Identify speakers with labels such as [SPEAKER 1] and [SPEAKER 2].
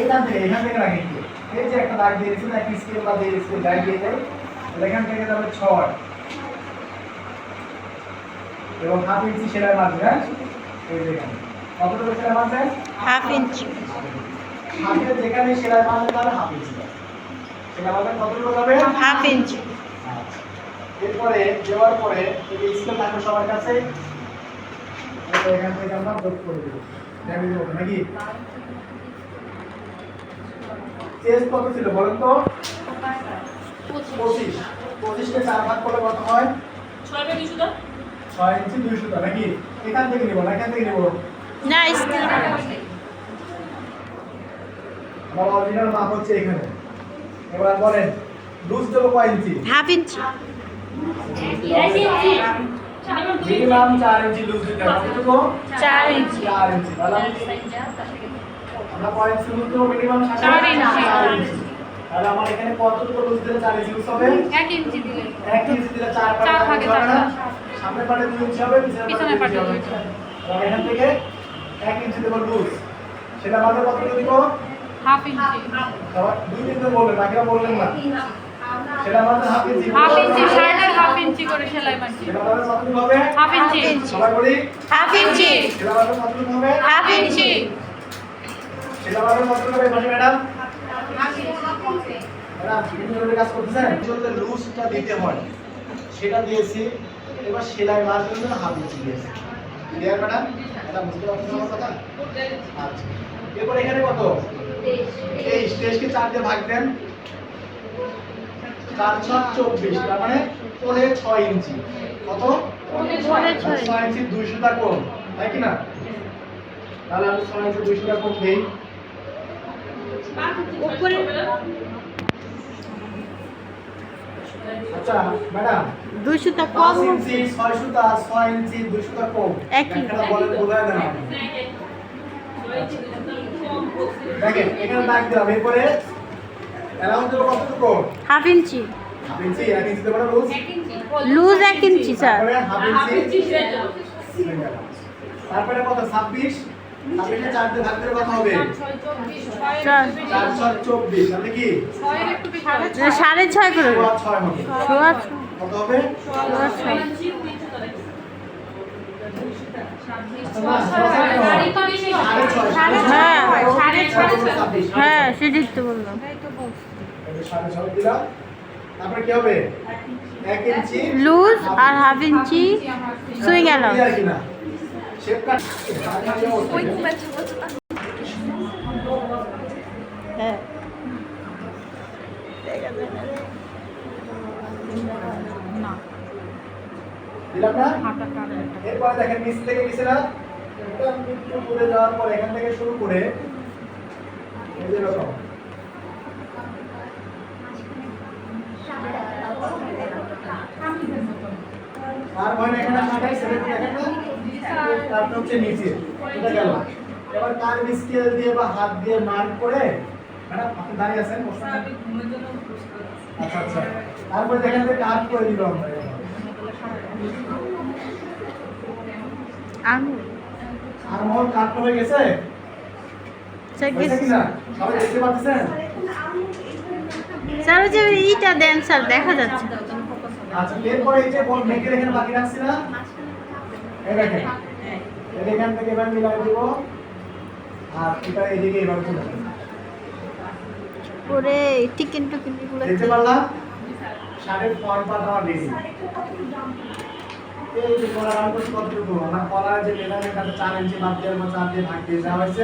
[SPEAKER 1] এখান থেকে রাখি এই যে একটা দাগ দিয়ে দিয়েছি একটা স্কেল বা দিয়ে স্কেল দাগ দিয়ে দেই এখান থেকে যাবে 6 এবং হাফ ইঞ্চি সেলাই মারবে হ্যাঁ এই দেখেন কতটুকু সেলাই মারবে
[SPEAKER 2] হাফ ইঞ্চি
[SPEAKER 1] হাফের যেখানে সেলাই মারবে তাহলে হাফ ইঞ্চি সেলাই মারবে কতটুকু যাবে
[SPEAKER 2] হাফ ইঞ্চি
[SPEAKER 1] এরপরে দেওয়ার পরে এই স্কেল থাকবে সবার কাছে এখান থেকে আমরা যোগ করে দেব দেব নাকি চেস্ট কত ছিল বলেন তো 25 25 কে 4 ভাগ করলে কত হয় 6 ইঞ্চি 200 নাকি এখান থেকে নিব না এখান থেকে নিব
[SPEAKER 2] না স্কেল
[SPEAKER 1] আমার অরিজিনাল মাপ হচ্ছে এখানে এবার বলেন লুজ দেব কয় ইঞ্চি
[SPEAKER 2] হাফ ইঞ্চি
[SPEAKER 1] মিনিমাম 4 ইঞ্চি লুজ দিতে হবে কতটুকু
[SPEAKER 2] 4 ইঞ্চি
[SPEAKER 1] 4 ইঞ্চি তাহলে আমরা পয়েন্ট লুজ দেব মিনিমাম 4 ইঞ্চি তাহলে আমার এখানে কতটুকু লুজ দিলে 4 ইঞ্চি লুজ হবে
[SPEAKER 3] 1 ইঞ্চি দিলে
[SPEAKER 1] 1 ইঞ্চি দিলে 4 ভাগে 4 সামনে পাটে 2 ইঞ্চি হবে পিছনে পাটে 2 ইঞ্চি হবে আর এখান থেকে 1 ইঞ্চি দেব লুজ সেটা আমাদের কতটুকু দিব
[SPEAKER 3] হাফ ইঞ্চি
[SPEAKER 1] সবাই দুই তিনটে বলবেন বাকিরা বললেন না সেটা আমাদের হাফ ইঞ্চি
[SPEAKER 3] শার্টের হাফ ইঞ্চি করে সেলাই মারছি
[SPEAKER 1] সেটা আমাদের কতটুকু হবে
[SPEAKER 3] হাফ ইঞ্চি
[SPEAKER 1] সবাই বলি
[SPEAKER 2] হাফ ইঞ্চি
[SPEAKER 1] সেটা আমাদের কতটুকু হবে
[SPEAKER 2] হাফ ইঞ্চি
[SPEAKER 1] সেটা আমাদের কতটুকু হবে মাসি ম্যাডাম ম্যাডাম কিভাবে কাজ করতেছেন আসলে লুজটা দিতে হয় সেটা দিয়েছি এবার সেলাই মারার জন্য হাফ ইঞ্চি দিয়েছি ক্লিয়ার ম্যাডাম এটা বুঝতে পারছেন আমার কথা আচ্ছা এরপর এখানে কত 23 কে 4 দিয়ে ভাগ দেন 4 6 24 তার মানে 6 ইঞ্চি কত 6 ইঞ্চি 200 টা কোণ তাই কি না তাহলে আমি 6 ইঞ্চি 200 টা কোণ দেই
[SPEAKER 2] উপরে
[SPEAKER 1] আচ্ছা ম্যাডাম
[SPEAKER 2] 200 টা
[SPEAKER 1] 5
[SPEAKER 2] কম
[SPEAKER 1] ইঞ্চি 600 টা 6 ইঞ্চি 200 টা কম
[SPEAKER 2] একই
[SPEAKER 1] একটা বলেন বোঝায় না দেখেন এখানে দাগ দিলাম এরপরে অ্যারাউন্ড দেব কতটুকু
[SPEAKER 2] হাফ ইঞ্চি
[SPEAKER 1] হাফ ইঞ্চি 1 ইঞ্চি দেব না লুজ
[SPEAKER 2] লুজ 1 ইঞ্চি স্যার
[SPEAKER 1] তারপরে হাফ ইঞ্চি তারপরে কত 26 26 এ 4 দিয়ে ভাগ দিলে কত হবে 4 6 24 তাহলে কি
[SPEAKER 2] 6.5 করে
[SPEAKER 1] 6 হবে কত হবে
[SPEAKER 2] হ্যাঁ সেটাই তো বললাম
[SPEAKER 1] তারপরে কি হবে 1 ইঞ্চি
[SPEAKER 2] লুজ আর half inch swing allow
[SPEAKER 1] shape cut
[SPEAKER 2] হ্যাঁ
[SPEAKER 1] দিলাম না এরপরে দেখেন নিচ থেকে নিচে না একদম একটু দূরে যাওয়ার পর এখান থেকে শুরু করে এই যে এরকম আর মানে এখানে মাথায় সেট দেখেন না তারপর হচ্ছে নিচে এটা গেল এবার কার্ভ স্কেল দিয়ে বা হাত দিয়ে মার্ক করে ম্যাডাম আপনি দাঁড়িয়ে আছেন আচ্ছা আচ্ছা তারপরে দেখেন যে কার্ভ করে দিল আমরা আর মোর কাট হয়ে গেছে সবাই দেখতে পাচ্ছেন
[SPEAKER 2] স্যার ওই যে এইটা দেন স্যার দেখা যাচ্ছে
[SPEAKER 1] আচ্ছা এরপরে এই যে বল মেকে এখানে বাকি রাখছি না এই দেখেন এখান থেকে এবার মিলাই দিব আর এটা এদিকে এবার চলে যাবে
[SPEAKER 2] ওরে টিকেন টিকেন গুলো
[SPEAKER 1] দেখতে পারলাম শাড়ির ফ্রন্ট পার্ট আমার রেডি এই যে কলার আউট কতটুকু আমার কলার যে লেদারের কাছে 4 ইঞ্চি বাদ দিয়ে 4 দিয়ে ভাগ দিয়ে দেওয়া হয়েছে